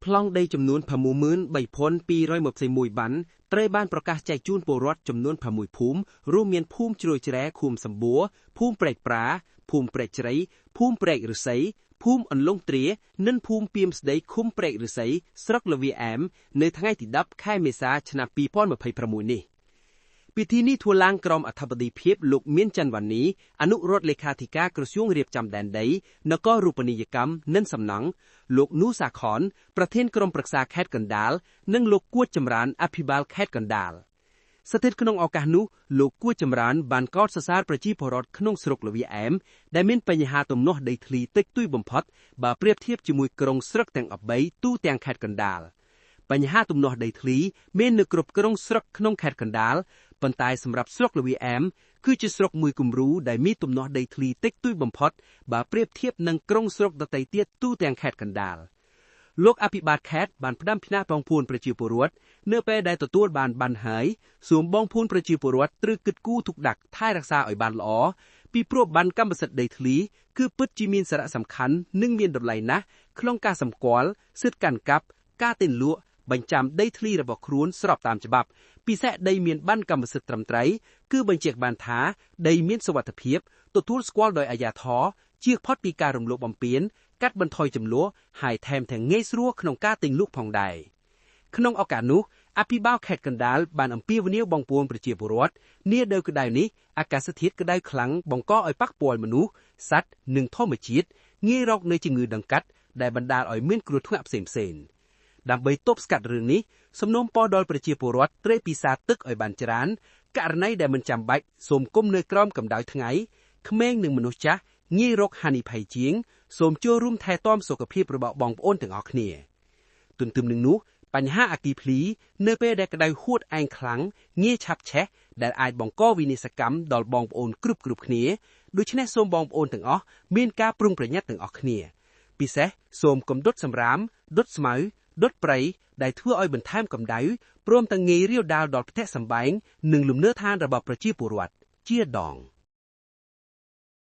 ប្លង់ដីចំនួន6,3,221 បានត្រូវបានប្រកាសចែកជូនពលរដ្ឋចំនួន6ភូមិរួមមានភូមិជ្រោយជ្រែឃុំសម្បួរភូមិព្រែកប្រាភូមិព្រែកជ្រៃភូមិព្រែកឫស្សីភូមិអន្លង់ទ្រានិងភូមិពីមស្ដីឃុំព្រែកឫស្សីស្រុកលវាអែមនៅថ្ងៃទី10ខែមេសាឆ្នាំ2026នេះពិធីនេះធ្វើឡើងក្រោមអធិបតីភាពលោកមានច័ន្ទវណ្ណីអនុរដ្ឋលេខាធិការក្រសួងរៀបចំដែនដីនគររូបនីយកម្មនិងសំណង់លោកនូសាខនប្រធានក្រុមប្រឹក្សាខេត្តកណ្ដាលនិងលោកគួចចម្រើនអភិបាលខេត្តកណ្ដាលស្ថិតក្នុងឱកាសនោះលោកគួចចម្រើនបានកោតសរសើរប្រជាពលរដ្ឋក្នុងស្រុកលវាអែមដែលមានបញ្ហាទំនាស់ដីធ្លីតិចតួចបំផុតបើប្រៀបធៀបជាមួយក្រុងស្រុកទាំង13ទូទាំងខេត្តកណ្ដាលបញ្ហាទំនាស់ដីធ្លីមាននៅគ្រប់ក្រុងស្រុកក្នុងខេត្តកណ្ដាលប៉ុន្តែសម្រាប់ស្រុកលវាអែមគឺជាស្រុកមួយគំរូដែលមានទំនាស់ដីធ្លីតិចតួចបំផុតបើប្រៀបធៀបនឹងក្រុងស្រុកដទៃទៀតទូទាំងខេត្តកណ្ដាលលោកអភិបាលខេត្តបានផ្ដាំផ្ញើបងប្អូនប្រជាពលរដ្ឋនៅពេលដែលទទួលបានហើយសូមបងប្អូនប្រជាពលរដ្ឋត្រូវគិតគូរទុកដាក់ថែរក្សាឲ្យបានល្អពីព្រោះបានកម្មសិទ្ធិដីធ្លីគឺពិតជាមានសារៈសំខាន់និងមានតម្លៃណាស់ក្នុងការសម្គាល់សិទ្ធិកាន់កាប់ការទិញលក់បញ្ចាំដីធ្លីរបស់ខ្លួនស្របតាមច្បាប់ពិសេសដីមានបានកម្មសិទ្ធិត្រឹមត្រូវគឺបញ្ជាក់បានថាដីមានសុវត្ថិភាពទទួលស្គាល់ដោយអាជ្ញាធរជៀសផុតពីការរំលោភបំពានកាត់បន្ថយចំនួនហើយថែមទាំងងាយស្រួលក្នុងការទិញលក់ផងដែរក្នុងឱកាសនោះអភិបាលខេត្តកណ្ដាលបានអំពាវនាវបងប្អូនប្រជាពលរដ្ឋនានៅក្តៅនេះអាកាសធាតុក្តៅខ្លាំងបង្កឲ្យប៉ះពាល់មនុស្សសត្វនិងធម្មជាតិងាយរកនៅជំងឺដង្កាត់ដែលបណ្ដាលឲ្យមានគ្រោះថ្នាក់ផ្សេងៗដើម្បីទប់ស្កាត់រឿងនេះសំណូមពរដល់ប្រជាពលរដ្ឋត្រូវពិសាទឹកឲ្យបានច្រើនករណីដែលមិនចាំបាច់សូមគុំនៅក្រោមកម្ដៅថ្ងៃក្មេងនិងមនុស្សចាស់ងាយរកហានិភ័យជាងសូមចូលរួមថែទាំសុខភាពរបស់បងប្អូនទាំងអស់គ្នាទន្ទឹមនឹងនោះបញ្ហាអគ្គិភ្លីនៅពេលដែលក្តៅហួតឯងខ្លាំងងាយឆាប់ឆេះដែលអាចបង្កវិនាសកម្មដល់បងប្អូនគ្រប់គ្នាដូច្នេះសូមបងប្អូនទាំងអស់មានការប្រុងប្រយ័ត្នទាំងអស់គ្នាពិសេសសូមកុំដុតសម្រាមដុតស្មៅដុតព្រៃដែលធ្វើឲ្យបន្ថែមកម្ដៅព្រមទាំងងាយរាលដាលដល់ផ្ទះសម្បែងនិងលំនៅឋានរបស់ប្រជាពលរដ្ឋជាដង